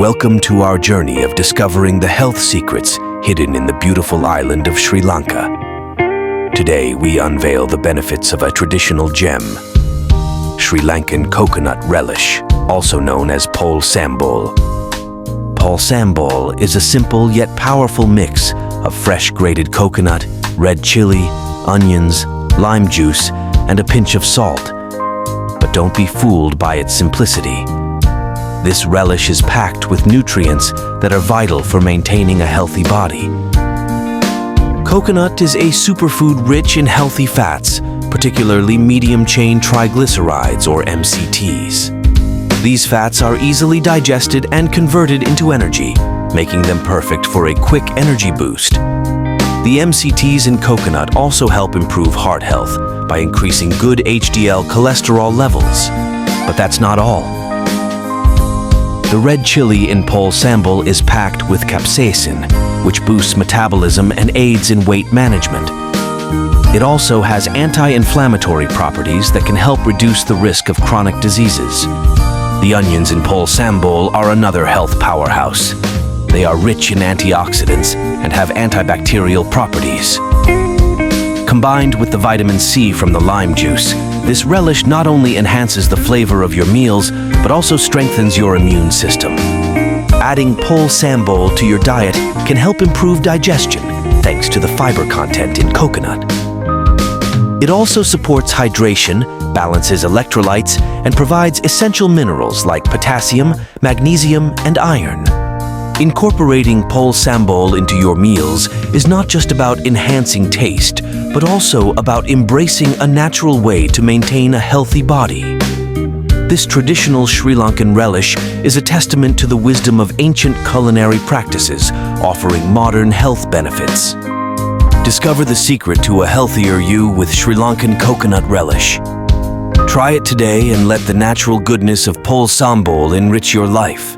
Welcome to our journey of discovering the health secrets hidden in the beautiful island of Sri Lanka. Today, we unveil the benefits of a traditional gem, Sri Lankan Coconut Relish, also known as Pol Sambol. Pol Sambol is a simple yet powerful mix of fresh grated coconut, red chili, onions, lime juice, and a pinch of salt. But don't be fooled by its simplicity. This relish is packed with nutrients that are vital for maintaining a healthy body. Coconut is a superfood rich in healthy fats, particularly medium-chain triglycerides or MCTs. These fats are easily digested and converted into energy, making them perfect for a quick energy boost. The MCTs in coconut also help improve heart health by increasing good HDL cholesterol levels. But that's not all. The red chili in Pol Sambol is packed with capsaicin, which boosts metabolism and aids in weight management. It also has anti-inflammatory properties that can help reduce the risk of chronic diseases. The onions in Pol Sambol are another health powerhouse. They are rich in antioxidants and have antibacterial properties. Combined with the vitamin C from the lime juice, this relish not only enhances the flavor of your meals, but also strengthens your immune system. Adding Pol Sambol to your diet can help improve digestion, thanks to the fiber content in coconut. It also supports hydration, balances electrolytes, and provides essential minerals like potassium, magnesium, and iron. Incorporating Pol Sambol into your meals is not just about enhancing taste, but also about embracing a natural way to maintain a healthy body. This traditional Sri Lankan relish is a testament to the wisdom of ancient culinary practices, offering modern health benefits. Discover the secret to a healthier you with Sri Lankan Coconut Relish. Try it today and let the natural goodness of Pol Sambol enrich your life.